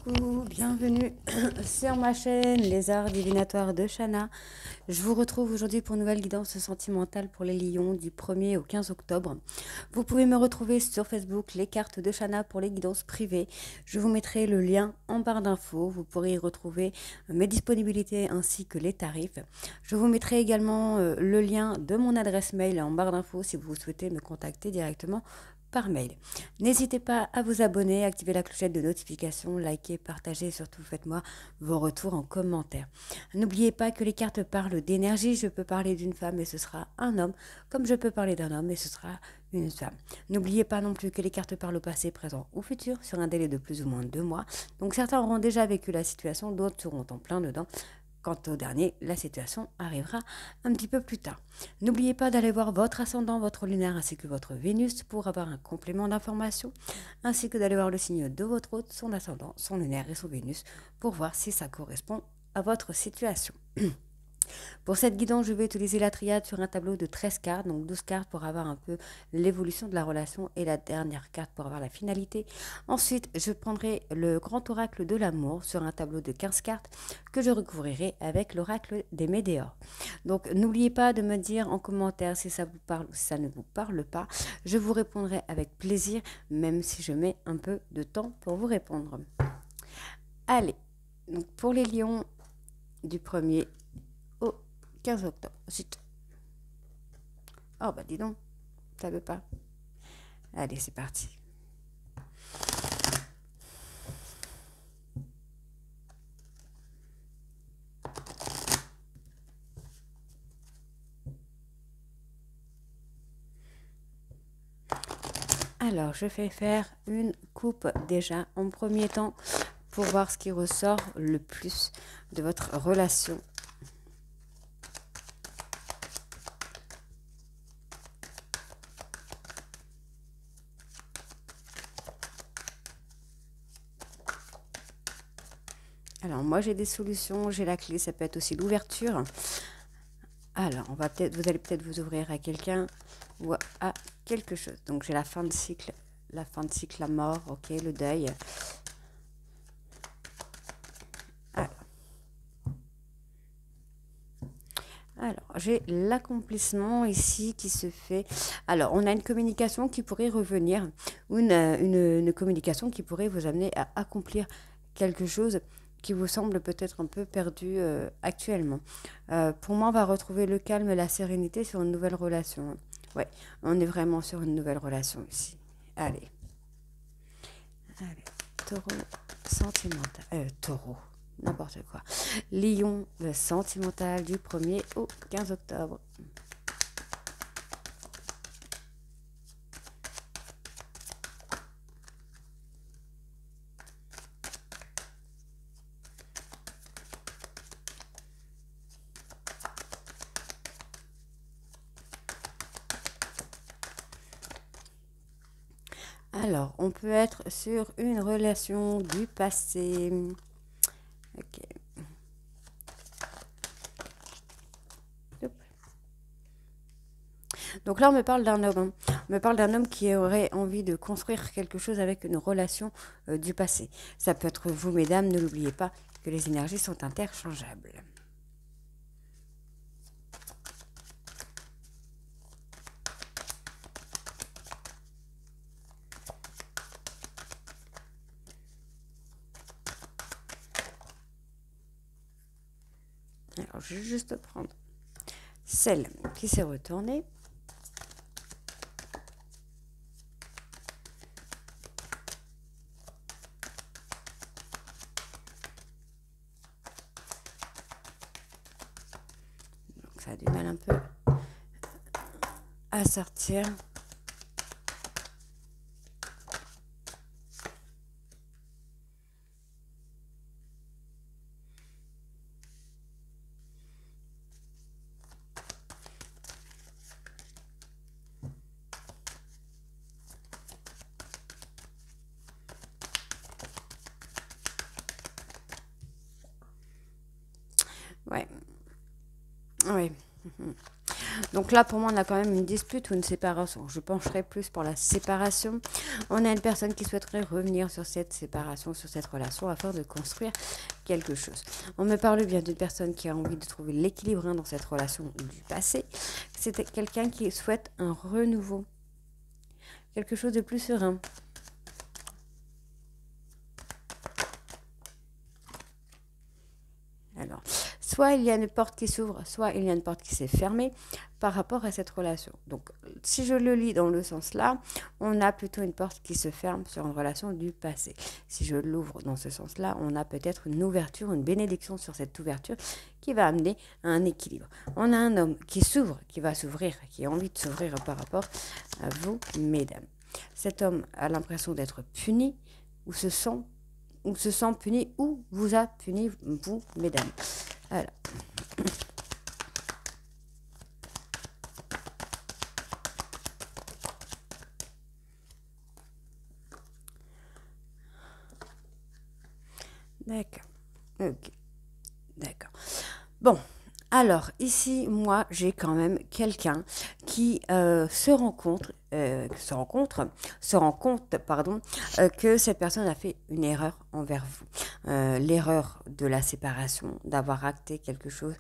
Coucou, bienvenue sur ma chaîne Les Arts Divinatoires de Shana. Je vous retrouve aujourd'hui pour une nouvelle guidance sentimentale pour les lions du 1er au 15 octobre. Vous pouvez me retrouver sur Facebook, les cartes de Shana pour les guidances privées. Je vous mettrai le lien en barre d'infos. Vous pourrez y retrouver mes disponibilités ainsi que les tarifs. Je vous mettrai également le lien de mon adresse mail en barre d'infos si vous souhaitez me contacter directement par mail. N'hésitez pas à vous abonner, activer la clochette de notification, liker, partager et surtout faites-moi vos retours en commentaire. N'oubliez pas que les cartes parlent d'énergie, je peux parler d'une femme et ce sera un homme, comme je peux parler d'un homme et ce sera une femme. N'oubliez pas non plus que les cartes parlent au passé, présent ou futur sur un délai de plus ou moins 2 mois. Donc certains auront déjà vécu la situation, d'autres seront en plein dedans. Quant au dernier, la situation arrivera un petit peu plus tard. N'oubliez pas d'aller voir votre ascendant, votre lunaire ainsi que votre Vénus pour avoir un complément d'information, ainsi que d'aller voir le signe de votre hôte, son ascendant, son lunaire et son Vénus pour voir si ça correspond à votre situation. Pour cette guidance, je vais utiliser la triade sur un tableau de 13 cartes, donc 12 cartes pour avoir un peu l'évolution de la relation et la dernière carte pour avoir la finalité. Ensuite, je prendrai le grand oracle de l'amour sur un tableau de 15 cartes que je recouvrirai avec l'oracle des météores. Donc, n'oubliez pas de me dire en commentaire si ça vous parle ou si ça ne vous parle pas. Je vous répondrai avec plaisir, même si je mets un peu de temps pour vous répondre. Allez, donc pour les lions du 1er au 15 octobre. Ensuite. Oh bah dis donc, ça veut pas. Allez, c'est parti. Alors, je vais faire une coupe déjà en premier temps pour voir ce qui ressort le plus de votre relation. Alors, moi, j'ai des solutions, j'ai la clé, ça peut être aussi l'ouverture. Alors, vous allez peut-être vous ouvrir à quelqu'un ou à quelque chose. Donc, j'ai la fin de cycle, la mort, ok, le deuil. Alors, j'ai l'accomplissement ici qui se fait. Alors, on a une communication qui pourrait revenir, ou une communication qui pourrait vous amener à accomplir quelque chose qui vous semble peut-être un peu perdu actuellement. Pour moi, on va retrouver le calme et la sérénité sur une nouvelle relation. Ouais, on est vraiment sur une nouvelle relation ici. Allez, taureau sentimental. Taureau. N'importe quoi. Lion sentimental du 1er au 15 octobre. Alors, on peut être sur une relation du passé. Ok. Donc là, on me parle d'un homme. On me parle d'un homme qui aurait envie de construire quelque chose avec une relation du passé. Ça peut être vous, mesdames, ne l'oubliez pas que les énergies sont interchangeables. Alors, je vais juste prendre celle qui s'est retournée. Donc, ça a du mal un peu à sortir. Ouais. Oui. Donc là, pour moi, on a quand même une dispute ou une séparation. Je pencherai plus pour la séparation. On a une personne qui souhaiterait revenir sur cette séparation, sur cette relation, afin de construire quelque chose. On me parle bien d'une personne qui a envie de trouver l'équilibre dans cette relation du passé. C'est quelqu'un qui souhaite un renouveau, quelque chose de plus serein. Alors, soit il y a une porte qui s'ouvre, soit il y a une porte qui s'est fermée par rapport à cette relation. Donc, si je le lis dans le sens là, on a plutôt une porte qui se ferme sur une relation du passé. Si je l'ouvre dans ce sens-là, on a peut-être une ouverture, une bénédiction sur cette ouverture qui va amener à un équilibre. On a un homme qui s'ouvre, qui va s'ouvrir, qui a envie de s'ouvrir par rapport à vous, mesdames. Cet homme a l'impression d'être puni ou se sent puni ou vous a puni, vous, mesdames. Voilà. D'accord. Ok. D'accord. Bon. Alors, ici, moi, j'ai quand même quelqu'un qui se rend compte, que cette personne a fait une erreur envers vous. L'erreur de la séparation, d'avoir acté quelque chose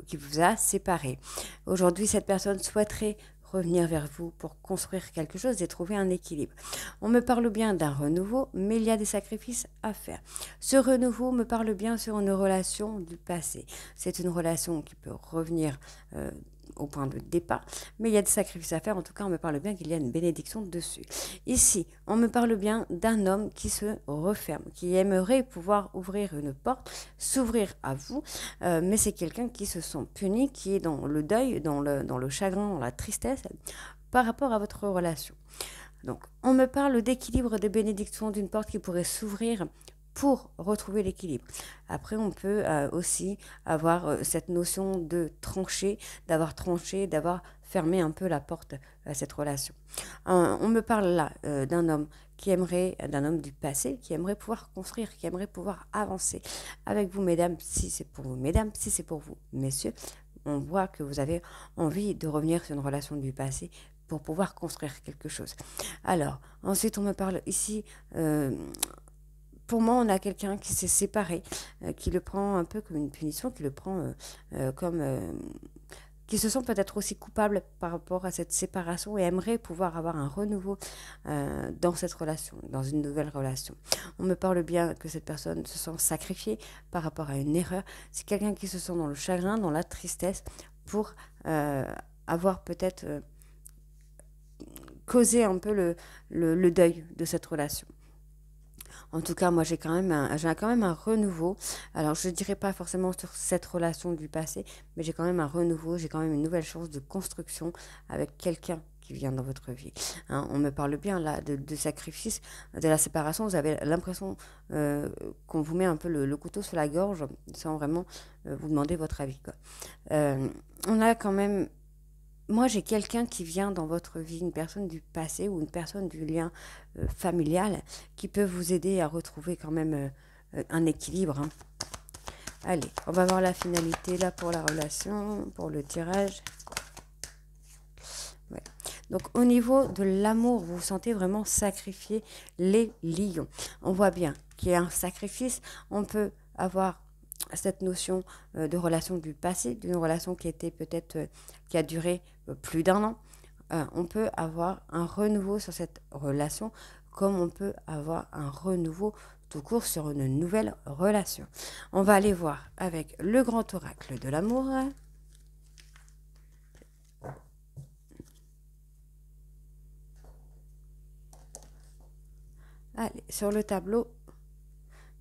qui vous a séparé. Aujourd'hui, cette personne souhaiterait revenir vers vous pour construire quelque chose et trouver un équilibre. On me parle bien d'un renouveau, mais il y a des sacrifices à faire. Ce renouveau me parle bien sur une relation du passé. C'est une relation qui peut revenir au point de départ, mais il y a des sacrifices à faire. En tout cas, on me parle bien qu'il y a une bénédiction dessus. Ici, on me parle bien d'un homme qui se referme, qui aimerait pouvoir ouvrir une porte, s'ouvrir à vous, mais c'est quelqu'un qui se sent puni, qui est dans le deuil, dans le chagrin, dans la tristesse par rapport à votre relation. Donc, on me parle d'équilibre, de bénédiction, d'une porte qui pourrait s'ouvrir pour retrouver l'équilibre. Après, on peut aussi avoir cette notion de trancher, d'avoir tranché, d'avoir fermé un peu la porte à cette relation. On me parle là d'un homme d'un homme du passé, qui aimerait pouvoir construire, qui aimerait pouvoir avancer avec vous, mesdames, si c'est pour vous, mesdames, si c'est pour vous, messieurs. On voit que vous avez envie de revenir sur une relation du passé pour pouvoir construire quelque chose. Alors, ensuite, on me parle ici, pour moi, on a quelqu'un qui s'est séparé, qui le prend un peu comme une punition, qui le prend comme... qui se sent peut-être aussi coupable par rapport à cette séparation et aimerait pouvoir avoir un renouveau dans cette relation, dans une nouvelle relation. On me parle bien que cette personne se sent sacrifiée par rapport à une erreur. C'est quelqu'un qui se sent dans le chagrin, dans la tristesse, pour avoir peut-être causé un peu le deuil de cette relation. En tout cas, moi, j'ai quand même un renouveau. Alors, je ne dirais pas forcément sur cette relation du passé, mais j'ai quand même un renouveau, j'ai quand même une nouvelle chance de construction avec quelqu'un qui vient dans votre vie. Hein, on me parle bien là de sacrifice, de la séparation. Vous avez l'impression qu'on vous met un peu le couteau sur la gorge sans vraiment vous demander votre avis, quoi. On a quand même... Moi, j'ai quelqu'un qui vient dans votre vie, une personne du passé ou une personne du lien familial qui peut vous aider à retrouver quand même un équilibre. Hein. Allez, on va voir la finalité là pour la relation, pour le tirage. Ouais. Donc, au niveau de l'amour, vous vous sentez vraiment sacrifier les lions. On voit bien qu'il y a un sacrifice. On peut avoir cette notion de relation du passé, d'une relation qui était peut-être qui a duré plus d'un an. On peut avoir un renouveau sur cette relation, comme on peut avoir un renouveau tout court sur une nouvelle relation. On va aller voir avec le grand oracle de l'amour. Allez, sur le tableau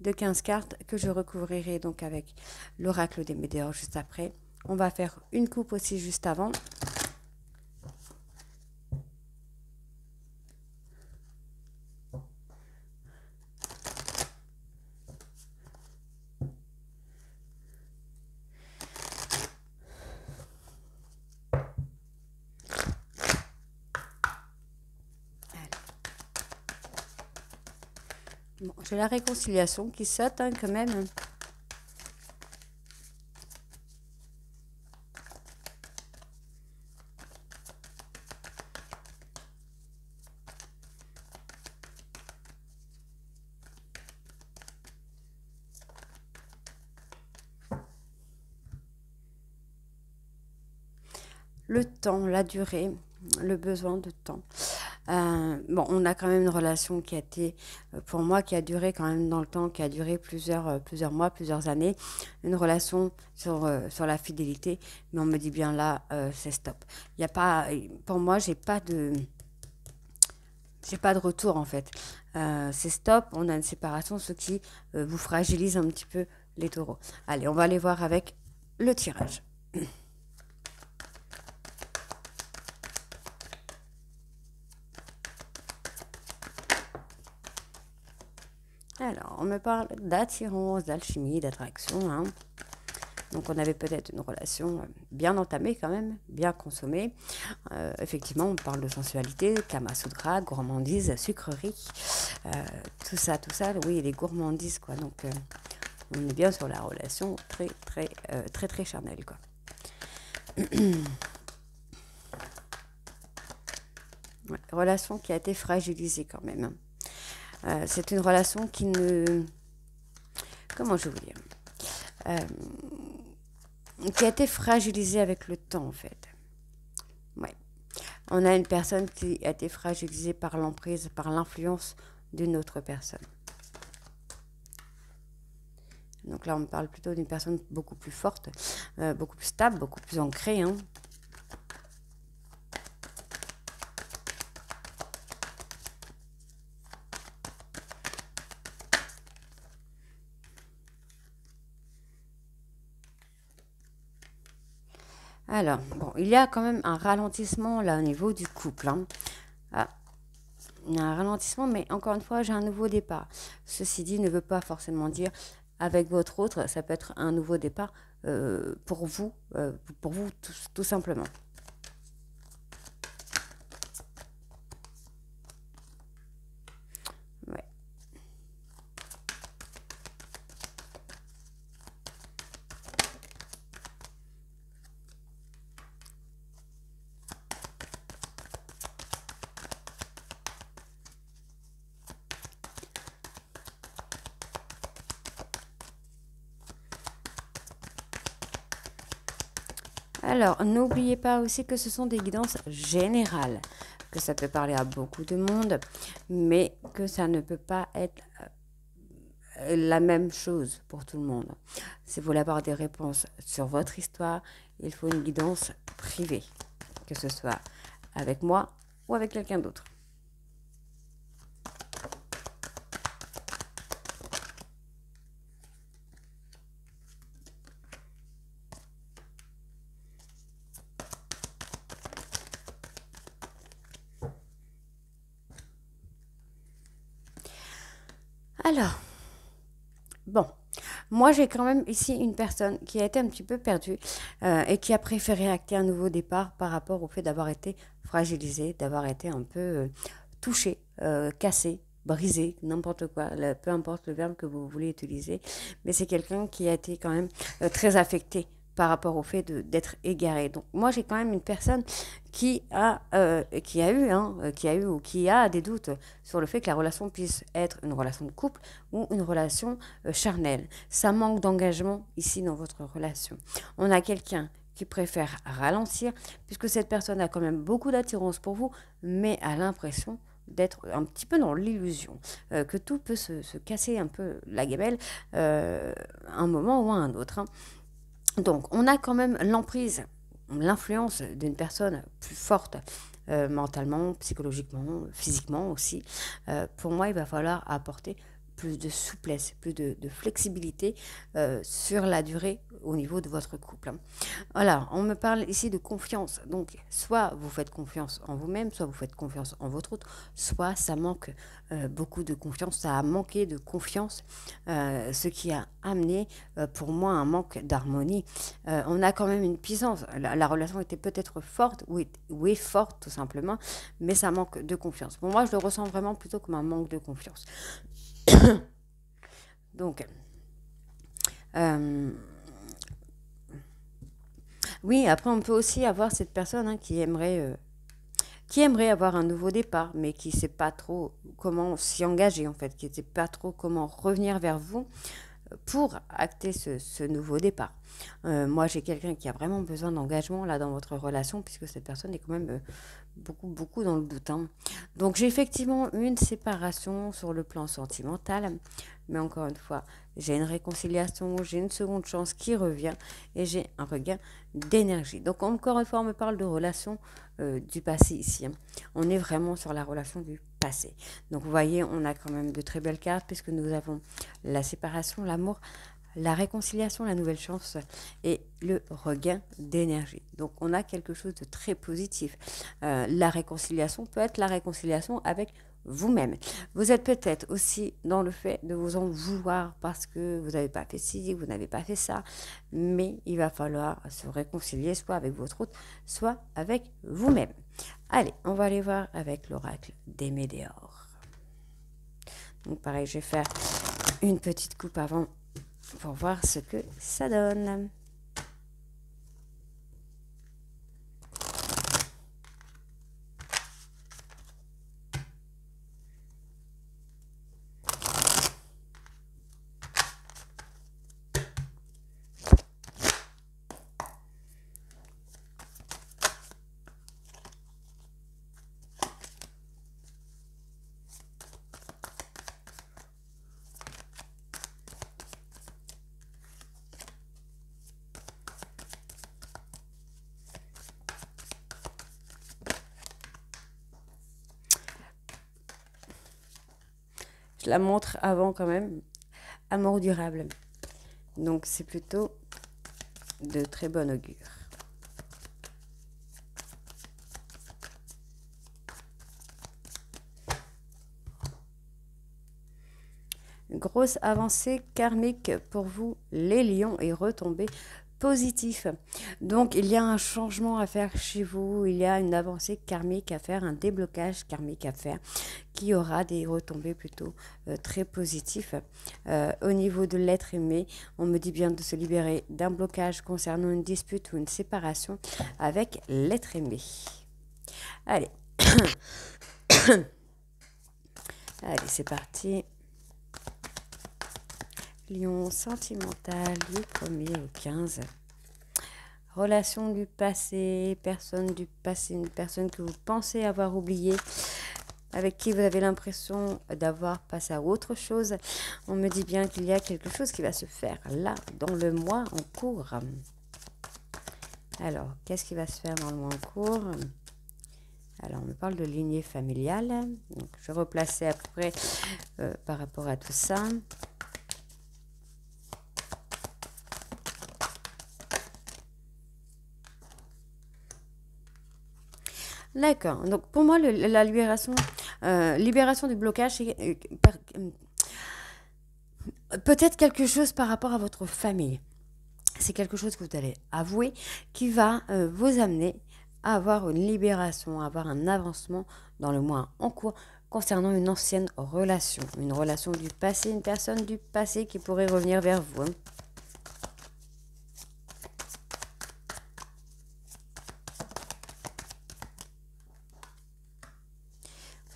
de 15 cartes que je recouvrirai donc avec l'oracle des Médéors juste après. On va faire une coupe aussi juste avant. Bon, j'ai la réconciliation qui saute hein, quand même. le temps, la durée, le besoin de temps. Bon, on a quand même une relation qui a été, pour moi, qui a duré quand même dans le temps, qui a duré plusieurs mois, plusieurs années. Une relation sur la fidélité, mais on me dit bien là, c'est stop. Il y a pas, pour moi, j'ai pas de retour en fait. C'est stop, on a une séparation, ce qui vous fragilise un petit peu les taureaux. Allez, on va aller voir avec le tirage. Alors, on me parle d'attirance, d'alchimie, d'attraction, hein. Donc, on avait peut-être une relation bien entamée quand même, bien consommée. Effectivement, on parle de sensualité, Kama Sutra, gourmandise, sucrerie, euh, tout ça, oui, les gourmandises, quoi. Donc, on est bien sur la relation très charnelle, quoi. Ouais, relation qui a été fragilisée quand même, hein. C'est une relation qui ne... Comment je vais vous dire qui a été fragilisée avec le temps, en fait. Ouais. On a une personne qui a été fragilisée par l'emprise, par l'influence d'une autre personne. Donc là, on me parle plutôt d'une personne beaucoup plus forte, beaucoup plus stable, beaucoup plus ancrée, hein. Alors, bon, il y a quand même un ralentissement là au niveau du couple, hein. Ah, il y a un ralentissement, mais encore une fois, j'ai un nouveau départ. Ceci dit, ne veut pas forcément dire avec votre autre, ça peut être un nouveau départ pour vous tout simplement. Ouais. Alors, n'oubliez pas aussi que ce sont des guidances générales, que ça peut parler à beaucoup de monde, mais que ça ne peut pas être la même chose pour tout le monde. Si vous voulez avoir des réponses sur votre histoire, il faut une guidance privée, que ce soit avec moi ou avec quelqu'un d'autre. Alors, bon, moi j'ai quand même ici une personne qui a été un petit peu perdue et qui a préféré acter un nouveau départ par rapport au fait d'avoir été fragilisée, d'avoir été un peu touchée, cassée, brisée, n'importe quoi, peu importe le verbe que vous voulez utiliser, mais c'est quelqu'un qui a été quand même très affecté par rapport au fait d'être égaré. Donc moi j'ai quand même une personne qui a eu ou qui a des doutes sur le fait que la relation puisse être une relation de couple ou une relation charnelle. Ça manque d'engagement ici dans votre relation. On a quelqu'un qui préfère ralentir puisque cette personne a quand même beaucoup d'attirance pour vous, mais a l'impression d'être un petit peu dans l'illusion, que tout peut se casser un peu la gamelle un moment ou à un autre, hein. Donc, on a quand même l'emprise, l'influence d'une personne plus forte mentalement, psychologiquement, physiquement aussi. Pour moi, il va falloir apporter plus de souplesse, plus de flexibilité sur la durée au niveau de votre couple, hein. Alors, on me parle ici de confiance. Donc, soit vous faites confiance en vous-même, soit vous faites confiance en votre autre, soit ça manque beaucoup de confiance, ça a manqué de confiance, ce qui a amené pour moi un manque d'harmonie. On a quand même une puissance. La relation était peut-être forte ou est forte tout simplement, mais ça manque de confiance. Pour moi, je le ressens vraiment plutôt comme un manque de confiance. Donc, oui, après, on peut aussi avoir cette personne hein, qui aimerait avoir un nouveau départ, mais qui ne sait pas trop comment s'y engager, en fait, qui ne sait pas trop comment revenir vers vous pour acter ce nouveau départ. Moi, j'ai quelqu'un qui a vraiment besoin d'engagement là dans votre relation, puisque cette personne est quand même beaucoup dans le doute, hein. Donc, j'ai effectivement une séparation sur le plan sentimental, mais encore une fois, j'ai une réconciliation, j'ai une seconde chance qui revient et j'ai un regain d'énergie. Donc, encore une fois, on me parle de relation du passé ici, hein. On est vraiment sur la relation du passé. Donc, vous voyez, on a quand même de très belles cartes puisque nous avons la séparation, l'amour, la réconciliation, la nouvelle chance et le regain d'énergie. Donc on a quelque chose de très positif. La réconciliation peut être la réconciliation avec vous-même. Vous êtes peut-être aussi dans le fait de vous en vouloir parce que vous n'avez pas fait ci, vous n'avez pas fait ça, mais il va falloir se réconcilier soit avec votre autre, soit avec vous-même. Allez, on va aller voir avec l'oracle des Médéors. Donc pareil, je vais faire une petite coupe avant pour voir ce que ça donne. Je la montre avant quand même. Amour durable. Donc c'est plutôt de très bon augure. Grosse avancée karmique pour vous, les lions, et retombée positif. Donc il y a un changement à faire chez vous, il y a une avancée karmique à faire, un déblocage karmique à faire qui aura des retombées plutôt très positifs. Au niveau de l'être aimé, on me dit bien de se libérer d'un blocage concernant une dispute ou une séparation avec l'être aimé. Allez. Allez, c'est parti. Lion sentimental du 1er au 15. Relation du passé, une personne que vous pensez avoir oubliée, avec qui vous avez l'impression d'avoir passé à autre chose. On me dit bien qu'il y a quelque chose qui va se faire là, dans le mois en cours. Alors, qu'est-ce qui va se faire dans le mois en cours? Alors, on me parle de lignée familiale. Donc, je vais replacer à peu près par rapport à tout ça. D'accord. Donc, pour moi, la libération du blocage, c'est peut-être quelque chose par rapport à votre famille. C'est quelque chose que vous allez avouer qui va vous amener à avoir une libération, à avoir un avancement dans le mois en cours concernant une ancienne relation. Une relation du passé, une personne du passé qui pourrait revenir vers vous.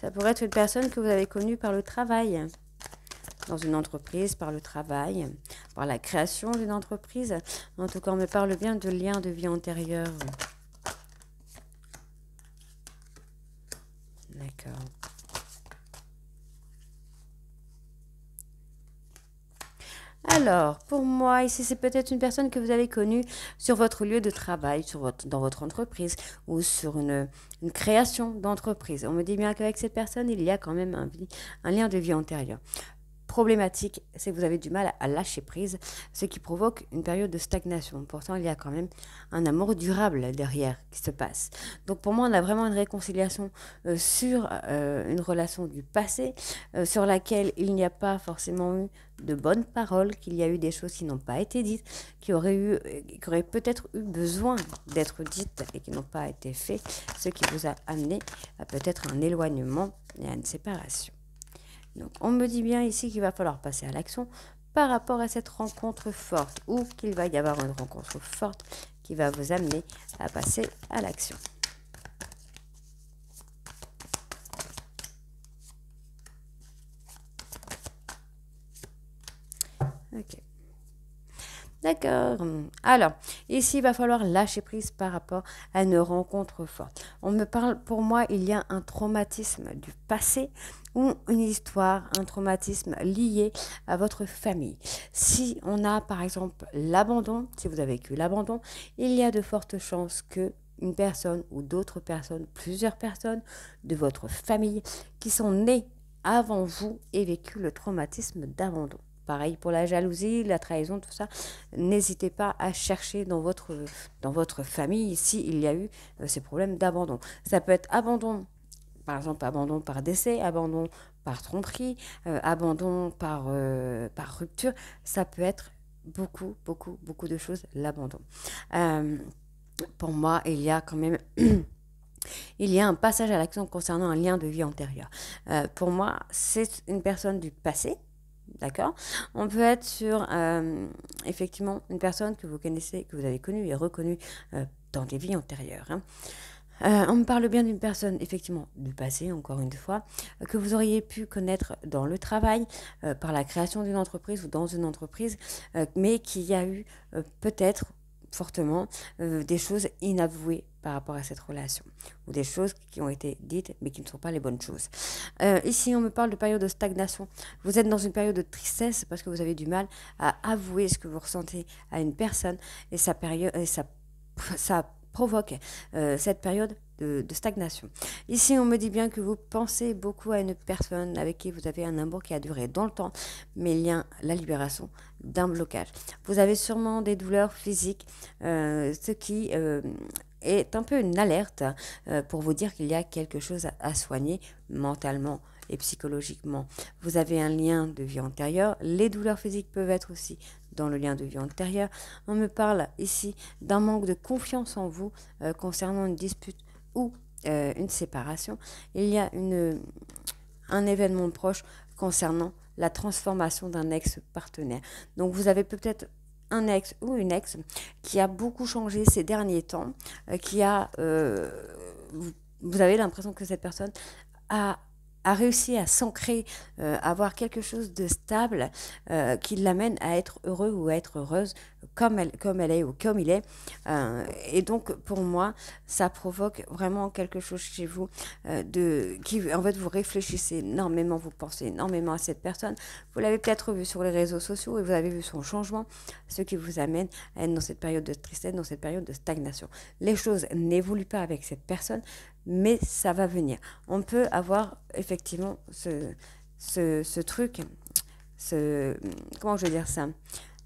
Ça pourrait être une personne que vous avez connue par le travail, dans une entreprise, par le travail, par la création d'une entreprise. En tout cas, on me parle bien de liens de vie antérieurs. D'accord. Alors, pour moi, ici, c'est peut-être une personne que vous avez connue sur votre lieu de travail, dans votre entreprise ou sur une création d'entreprise. On me dit bien qu'avec cette personne, il y a quand même un lien de vie antérieur. Problématique, c'est que vous avez du mal à lâcher prise, ce qui provoque une période de stagnation. Pourtant, il y a quand même un amour durable derrière qui se passe. Donc pour moi, on a vraiment une réconciliation sur une relation du passé, sur laquelle il n'y a pas forcément eu de bonnes paroles, qu'il y a eu des choses qui n'ont pas été dites, qui auraient peut-être eu besoin d'être dites et qui n'ont pas été faites, ce qui vous a amené à peut-être un éloignement et à une séparation. Donc, on me dit bien ici qu'il va falloir passer à l'action par rapport à cette rencontre forte ou qu'il va y avoir une rencontre forte qui va vous amener à passer à l'action. Ok, D'accord. Alors, ici, il va falloir lâcher prise par rapport à une rencontre forte. On me parle, pour moi, il y a un traumatisme du passé ou une histoire, un traumatisme lié à votre famille. Si on a, par exemple, l'abandon, si vous avez vécu l'abandon, il y a de fortes chances que une personne ou d'autres personnes, plusieurs personnes de votre famille qui sont nées avant vous aient vécu le traumatisme d'abandon. Pareil pour la jalousie, la trahison, tout ça. N'hésitez pas à chercher dans votre famille s'il y a eu ces problèmes d'abandon. Ça peut être abandon, par exemple abandon par décès, abandon par tromperie, abandon par rupture. Ça peut être beaucoup, beaucoup, beaucoup de choses, l'abandon. Euh, pour moi, il y a quand même il y a un passage à l'action concernant un lien de vie antérieur. Pour moi, c'est une personne du passé. D'accord. On peut être sur effectivement une personne que vous connaissez, que vous avez connue et reconnue dans des vies antérieures. Hein. On me parle bien d'une personne, effectivement, du passé, encore une fois, que vous auriez pu connaître dans le travail, par la création d'une entreprise ou dans une entreprise, mais qui a eu peut-être fortement des choses inavouées par rapport à cette relation, ou des choses qui ont été dites, mais qui ne sont pas les bonnes choses. Ici, on me parle de période de stagnation. Vous êtes dans une période de tristesse parce que vous avez du mal à avouer ce que vous ressentez à une personne, et ça provoque cette période de stagnation. Ici, on me dit bien que vous pensez beaucoup à une personne avec qui vous avez un amour qui a duré dans le temps, mais il y a la libération d'un blocage. Vous avez sûrement des douleurs physiques, ce qui est un peu une alerte pour vous dire qu'il y a quelque chose à soigner mentalement et psychologiquement. Vous avez un lien de vie antérieure. Les douleurs physiques peuvent être aussi dans le lien de vie antérieur. On me parle ici d'un manque de confiance en vous concernant une dispute ou une séparation. Il y a un événement proche concernant la transformation d'un ex-partenaire. Donc vous avez peut-être un ex ou une ex qui a beaucoup changé ces derniers temps, vous avez l'impression que cette personne a réussi à s'ancrer, à avoir quelque chose de stable qui l'amène à être heureux ou à être heureuse comme elle est ou comme il est. Et donc, pour moi, ça provoque vraiment quelque chose chez vous en fait, vous réfléchissez énormément, vous pensez énormément à cette personne. Vous l'avez peut-être vu sur les réseaux sociaux et vous avez vu son changement, ce qui vous amène à être dans cette période de tristesse, dans cette période de stagnation. Les choses n'évoluent pas avec cette personne, mais ça va venir. On peut avoir effectivement ce truc, comment je vais dire ça,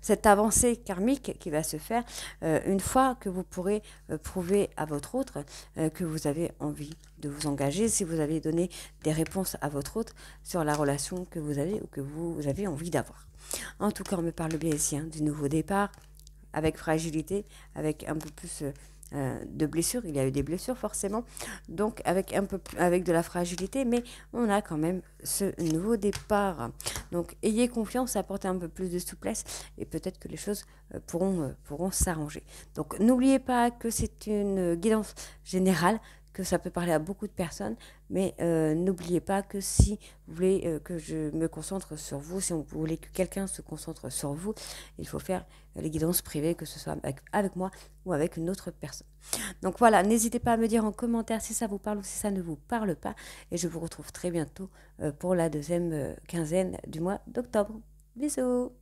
cette avancée karmique qui va se faire une fois que vous pourrez prouver à votre autre que vous avez envie de vous engager, si vous avez donné des réponses à votre autre sur la relation que vous avez ou que vous avez envie d'avoir. En tout cas, on me parle bien ici du nouveau départ, avec fragilité, avec un peu plus de blessures. Il y a eu des blessures forcément, donc avec de la fragilité, mais on a quand même ce nouveau départ. Donc ayez confiance, apportez un peu plus de souplesse et peut-être que les choses pourront s'arranger. Donc n'oubliez pas que c'est une guidance générale, que ça peut parler à beaucoup de personnes, mais n'oubliez pas que si vous voulez que je me concentre sur vous, si vous voulez que quelqu'un se concentre sur vous, il faut faire les guidances privées, que ce soit avec moi ou avec une autre personne. Donc voilà, n'hésitez pas à me dire en commentaire si ça vous parle ou si ça ne vous parle pas, et je vous retrouve très bientôt pour la deuxième quinzaine du mois d'octobre. Bisous!